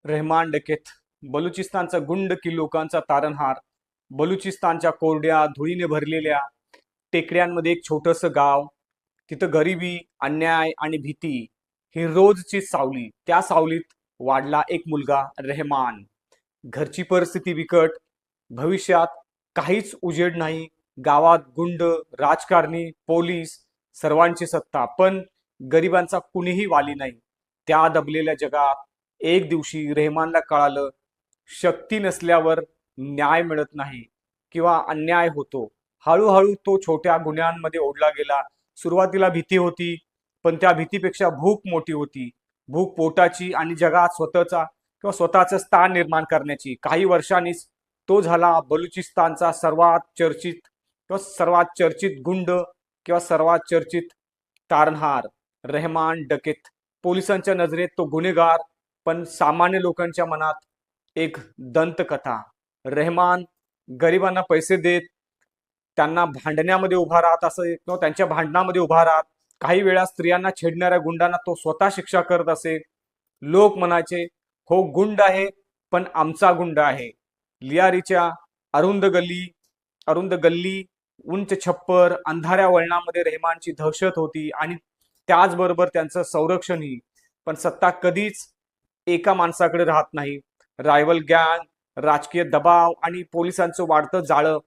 रहमान डकेत, बलुचिस्तानचा गुंड की लोकांचा तारणहार. बलुचिस्तानच्या कोरड्या धुळीने भरलेल्या टेकड्यांमध्ये एक छोटंसं गाव. तिथं गरिबी, अन्याय आणि भीती ही रोजची सावली. त्या सावलीत वाढला एक मुलगा रहमान. घरची परिस्थिती बिकट, भविष्यात काहीच उजेड नाही. गावात गुंड, राजकारणी, पोलीस सर्वांची सत्ता, पण गरिबांचा कुणीही वाली नाही. त्या दबलेल्या जगात एक दिवशी रेहमानला कळालं, शक्ती नसल्यावर न्याय मिळत नाही किंवा अन्याय होतो. हळूहळू तो छोट्या गुन्ह्यांमध्ये ओढला गेला. सुरुवातीला भीती होती, पण त्या भीतीपेक्षा भूक मोठी होती. भूक पोटाची आणि जगात स्वतःचं स्थान निर्माण करण्याची. काही वर्षांनीच तो झाला बलुचिस्तानचा सर्वात चर्चित गुंड किंवा सर्वात चर्चित तारणहार, रहमान डकेत. पोलिसांच्या नजरेत तो गुन्हेगार, पण सामान्य लोकांच्या मनात एक दंतकथा. रहमान गरिबांना पैसे देत, त्यांना भांडण्यामध्ये उभा राहत असे किंवा त्यांच्या भांडणामध्ये उभा राहत. काही वेळा स्त्रियांना छेडणाऱ्या गुंडांना तो स्वतः शिक्षा करत असे. लोक म्हणायचे, हो गुंड आहे, पण आमचा गुंड आहे. लियारीच्या अरुंद गल्ली, उंच छप्पर, अंधाऱ्या वळणामध्ये रहमानची दहशत होती आणि त्याचबरोबर त्यांचं संरक्षणही. पण सत्ता कधीच एका माणसाकडे राहत नाही. रायव्हल गँग, राजकीय दबाव आणि पोलिसांचं वाढतं जाळं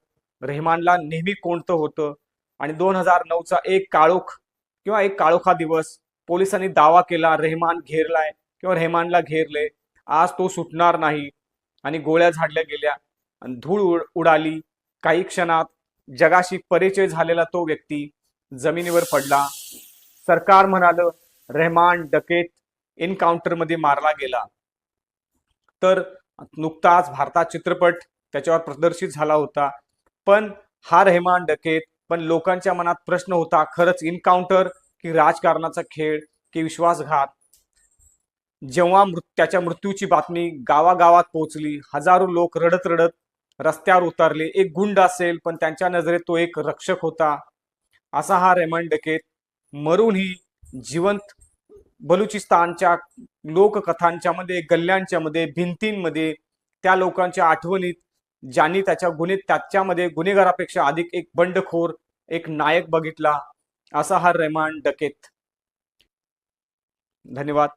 रहमानला नेहमी कोणतं होतं. आणि 2009चा एक काळोखा दिवस. पोलिसांनी दावा केला, रहमान घेरलाय किंवा रहमानला घेरले, आज तो सुटणार नाही. आणि गोळ्या झाडल्या गेल्या आणि धूळ उडाली. काही क्षणात जगाशी परिचय झालेला तो व्यक्ती जमिनीवर पडला. सरकार म्हणालं, रहमान डकेत एन्काउंटरमध्ये मारला गेला. तर नुकताच भारतात चित्रपट त्याच्यावर प्रदर्शित झाला होता. पण हा रहमान डकेत, पण लोकांच्या मनात प्रश्न होता, खरंच एन्काउंटर की राजकारणाचा खेळ की विश्वासघात. जेव्हा त्याच्या मृत्यूची बातमी गावागावात पोहोचली, हजारो लोक रडत रडत रस्त्यावर उतरले. एक गुंड असेल, पण त्यांच्या नजरेत तो एक रक्षक होता. असा हा रहमान डकेत मरूनही जिवंत बलुचिस्तानच्या लोककथांच्या मध्ये, गल्ल्यांच्या मध्ये, भिंतींमध्ये, त्या लोकांच्या आठवणीत, ज्यांनी त्याच्यामध्ये गुन्हेगारापेक्षा अधिक एक बंडखोर, एक नायक बघितला. असा हा रहमान डकेत. धन्यवाद.